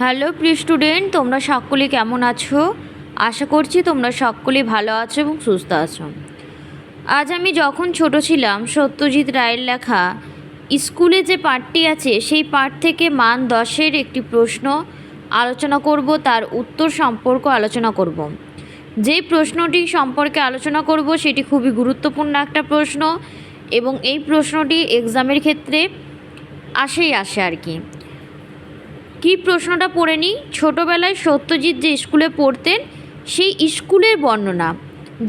Hello প্রিয় student, তোমরা সকলে কেমন আছো? আশা করছি তোমরা সকলেই ভালো আছো এবং সুস্থ আছো। আজ আমি যখন ছোট ছিলাম সত্যজিৎ রায়ের লেখা স্কুলে যে পাঠটি আছে সেই পাঠ থেকে মান 10-এর একটি প্রশ্ন আলোচনা করব, তার উত্তর সম্পর্ক আলোচনা করব। যেই প্রশ্নটি সম্পর্কে আলোচনা করব সেটি খুবই গুরুত্বপূর্ণ একটা প্রশ্ন এবং এই প্রশ্নটি এক্সামের ক্ষেত্রে আসে আর কি প্রশ্নটা পড়ে নিই। ছোটোবেলায় সত্যজিৎ যে স্কুলে পড়তেন সেই স্কুলের বর্ণনা,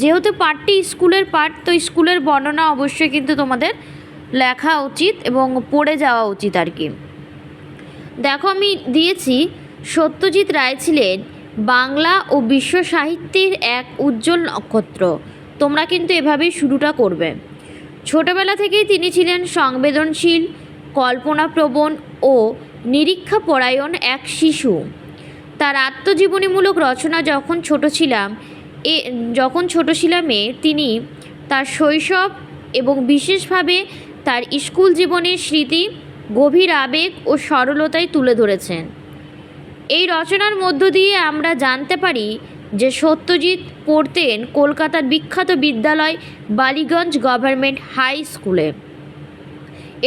যেহেতু পাঠটি স্কুলের পাঠ, তো স্কুলের বর্ণনা অবশ্যই কিন্তু তোমাদের লেখা উচিত এবং পড়ে যাওয়া উচিত আর কি। দেখো আমি দিয়েছি, সত্যজিৎ রায় ছিলেন বাংলা ও বিশ্ব সাহিত্যের এক উজ্জ্বল নক্ষত্র। তোমরা কিন্তু এভাবেই শুরুটা করবে। ছোটবেলা থেকেই তিনি ছিলেন সংবেদনশীল, কল্পনাপ্রবণ ও নিরীক্ষাপরায়ণ এক শিশু। তার আত্মজীবনীমূলক রচনা যখন ছোট ছিলামে তিনি তার শৈশব এবং বিশেষভাবে তার স্কুল জীবনের স্মৃতি গভীর আবেগ ও সরলতায় তুলে ধরেছেন। এই রচনার মধ্য দিয়ে আমরা জানতে পারি যে সত্যজিৎ পড়তেন কলকাতার বিখ্যাত বিদ্যালয় বালিগঞ্জ গভর্নমেন্ট হাই স্কুলে।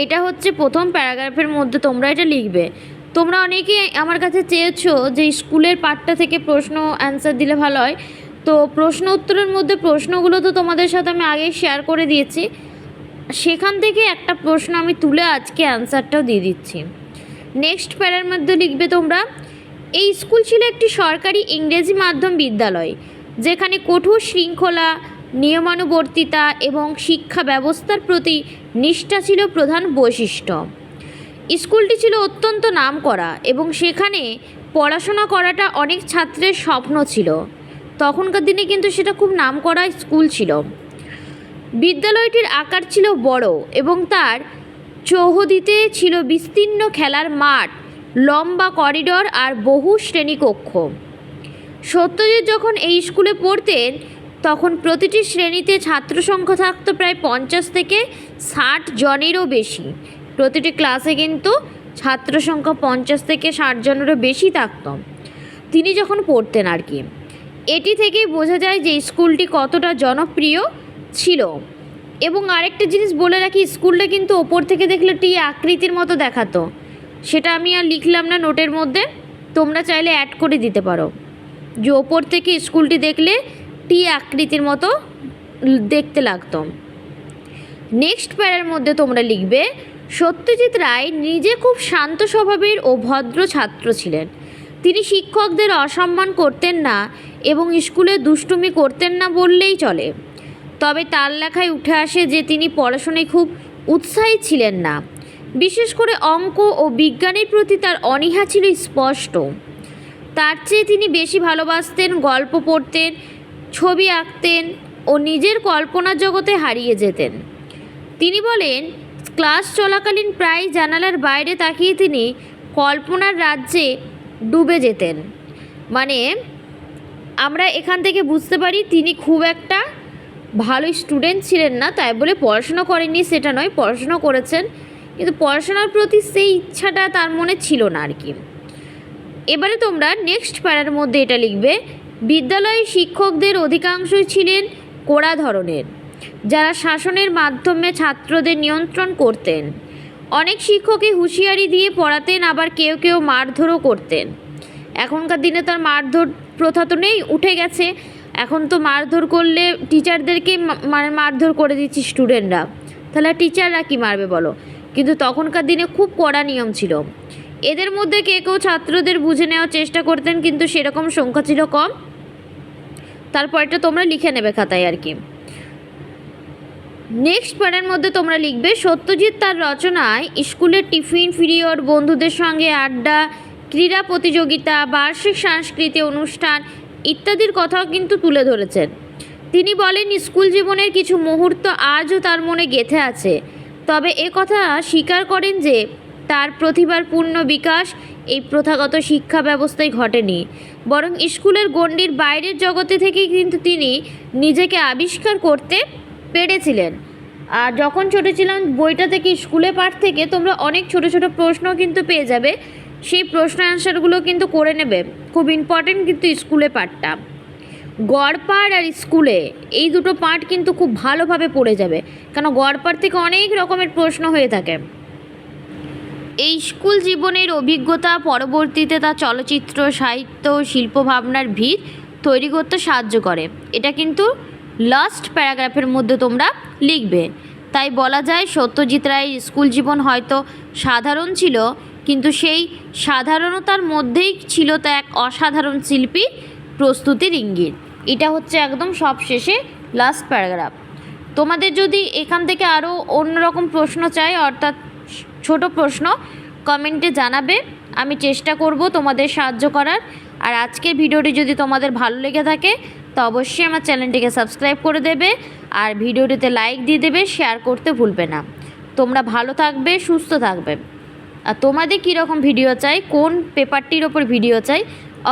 এটা হচ্ছে প্রথম প্যারাগ্রাফের মধ্যে তোমরা এটা লিখবে। তোমরা অনেকে আমার কাছে চেয়েছো যে স্কুলের পাঠটা থেকে প্রশ্ন অ্যান্সার দিলে ভালো হয়, তো প্রশ্ন উত্তরের মধ্যে প্রশ্নগুলো তো তোমাদের সাথে আমি আগেই শেয়ার করে দিয়েছি, সেখান থেকে একটা প্রশ্ন আমি তুলে আজকে অ্যান্সারটাও দিয়ে দিচ্ছি। নেক্সট প্যারার মধ্যে লিখবে তোমরা, এই স্কুল ছিল একটি সরকারি ইংরেজি মাধ্যম বিদ্যালয় যেখানে কঠোর শৃঙ্খলা, নিয়মানুবর্তিতা এবং শিক্ষা ব্যবস্থার প্রতি নিষ্ঠা ছিল প্রধান বৈশিষ্ট্য। স্কুলটি ছিল অত্যন্ত নামকরা এবং সেখানে পড়াশোনা করাটা অনেক ছাত্রের স্বপ্ন ছিল। তখনকার দিনে কিন্তু সেটা খুব নামকরা স্কুল ছিল। বিদ্যালয়টির আকার ছিল বড় এবং তার চৌহদিতে ছিল বিস্তীর্ণ খেলার মাঠ, লম্বা করিডর আর বহু শ্রেণীকক্ষ। সত্যজিৎ যখন এই স্কুলে পড়তেন তখন প্রতিটি শ্রেণীতে ছাত্র সংখ্যা থাকতো প্রায় 50 থেকে 60 জনেরও বেশি। প্রতিটি ক্লাসে কিন্তু ছাত্র সংখ্যা 50 থেকে 60 জনেরও বেশি থাকত তিনি যখন পড়তেন আর কি। এটি থেকেই বোঝা যায় যে স্কুলটি কতটা জনপ্রিয় ছিল। এবং আরেকটা জিনিস বলে রাখি, স্কুলটা কিন্তু ওপর থেকে দেখলে টি আকৃতির মতো দেখাতো, সেটা আমি আর লিখলাম না নোটের মধ্যে, তোমরা চাইলে অ্যাড করে দিতে পারো যে ওপর থেকে স্কুলটি দেখলে টি আকৃতির মতো দেখতে লাগতো। নেক্সট প্যারার মধ্যে তোমরা লিখবে, সত্যজিৎ রায় নিজে খুব শান্ত স্বভাবের ও ভদ্র ছাত্র ছিলেন। তিনি শিক্ষকদের অসম্মান করতেন না এবং স্কুলে দুষ্টুমি করতেন না বললেই চলে। তবে তার লেখায় উঠে আসে যে তিনি পড়াশোনায় খুব উৎসাহী ছিলেন না। বিশেষ করে অঙ্ক ও বিজ্ঞানের প্রতি তার অনীহা ছিল স্পষ্ট। তার চেয়ে তিনি বেশি ভালোবাসতেন গল্প পড়তেন, ছবি আঁকতেন ও নিজের কল্পনার জগতে হারিয়ে যেতেন। তিনি বলেন, ক্লাস চলাকালীন প্রায় জানালার বাইরে তাকিয়ে তিনি কল্পনার রাজ্যে ডুবে যেতেন। মানে আমরা এখান থেকে বুঝতে পারি তিনি খুব একটা ভালো স্টুডেন্ট ছিলেন না, তাই বলে পড়াশোনা করেননি সেটা নয়, পড়াশোনা করেছেন, কিন্তু পড়াশোনার প্রতি সেই ইচ্ছাটা তার মনে ছিল না আর কি। এবারে তোমরা নেক্সট প্যারার মধ্যে এটা লিখবে, বিদ্যালয়ে শিক্ষকদের অধিকাংশই ছিলেন কড়া ধরনের, যারা শাসনের মাধ্যমে ছাত্রদের নিয়ন্ত্রণ করতেন। অনেক শিক্ষকই হুঁশিয়ারি দিয়ে পড়াতেন, আবার কেউ কেউ মারধরও করতেন। এখনকার দিনে তার মারধর প্রথা তো নেই, উঠে গেছে। এখন তো মারধর করলে টিচারদেরকে মানে মারধর করে দিচ্ছি স্টুডেন্টরা, তাহলে টিচাররা কি মারবে বলো? কিন্তু তখনকার দিনে খুব কড়া নিয়ম ছিল। এদের মধ্যে কেউ ছাত্রদের বুঝে নেওয়ার চেষ্টা করতেন, কিন্তু সেরকম সংখ্যা ছিল কম। তারপরটা তোমরা লিখে নেবে খাতায় আর কি। নেক্সট প্যারার মধ্যে তোমরা লিখবে, সত্যজিৎ তার রচনায় স্কুলের টিফিন পিরিয়ড, বন্ধুদের সঙ্গে আড্ডা, ক্রীড়া প্রতিযোগিতা, বার্ষিক সাংস্কৃতিক অনুষ্ঠান ইত্যাদির কথাও কিন্তু তুলে ধরেছেন। তিনি বলেন, স্কুল জীবনের কিছু মুহূর্ত আজও তার মনে গেঁথে আছে, তবে এ কথা স্বীকার করেন যে তার প্রতিভার পূর্ণ বিকাশ এই প্রথাগত শিক্ষা ব্যবস্থায় ঘটেনি, বরং স্কুলের গণ্ডির বাইরের জগতে থেকেই কিন্তু তিনি নিজেকে আবিষ্কার করতে পেরেছিলেন। আর যখন ছোটো ছিলাম বইটা থেকে স্কুলে পাঠ থেকে তোমরা অনেক ছোট ছোট প্রশ্ন কিন্তু পেয়ে যাবে, সেই প্রশ্ন অ্যান্সারগুলো কিন্তু করে নেবে। খুব ইম্পর্টেন্ট কিন্তু স্কুলে পাঠটা, গড়পাড় আর স্কুলে এই দুটো পাঠ কিন্তু খুব ভালোভাবে পড়ে যাবে, কেন গড়পাড় থেকে অনেক রকমের প্রশ্ন হয়ে থাকে। এই স্কুল জীবনের অভিজ্ঞতা পরবর্তীতে তার চলচ্চিত্র, সাহিত্য, শিল্প ভাবনার ভিত তৈরি করতে সাহায্য করে। এটা কিন্তু লাস্ট প্যারাগ্রাফের মধ্যে তোমরা লিখবে। তাই বলা যায় সত্যজিৎ রায়ের স্কুল জীবন হয়তো সাধারণ ছিল, কিন্তু সেই সাধারণতার মধ্যেই ছিল তা এক অসাধারণ শিল্পী প্রস্তুতির ইঙ্গিত। এটা হচ্ছে একদম সব শেষে লাস্ট প্যারাগ্রাফ। তোমাদের যদি এখান থেকে আরও অন্যরকম প্রশ্ন চাই, অর্থাৎ ছোট প্রশ্ন, কমেন্টে জানাবে, আমি চেষ্টা করব তোমাদের সাহায্য করার। আর আজকের ভিডিওটি যদি তোমাদের ভালো লেগে থাকে তো অবশ্যই আমার চ্যানেলটিকে সাবস্ক্রাইব করে দেবে, আর ভিডিওটিতে লাইক দিয়ে দেবে, শেয়ার করতে ভুলবে না। তোমরা ভালো থাকবে, সুস্থ থাকবে। আর তোমাদের কীরকম ভিডিও চাই, কোন পেপারটির ওপর ভিডিও চাই,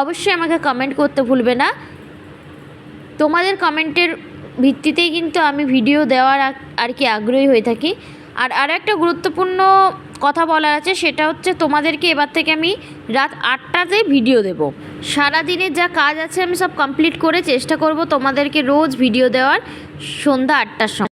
অবশ্যই আমাকে কমেন্ট করতে ভুলবে না। তোমাদের কমেন্টের ভিত্তিতেই কিন্তু আমি ভিডিও দেওয়ার আর কি আগ্রহী হয়ে থাকি। আর একটা গুরুত্বপূর্ণ কথা বলার আছে, সেটা হচ্ছে তোমাদেরকে এবার থেকে আমি রাত 8টাতে ভিডিও দেব। সারাদিনের যা কাজ আছে আমি সব কমপ্লিট করে চেষ্টা করব তোমাদেরকে রোজ ভিডিও দেওয়ার সন্ধ্যা 8টার সময়।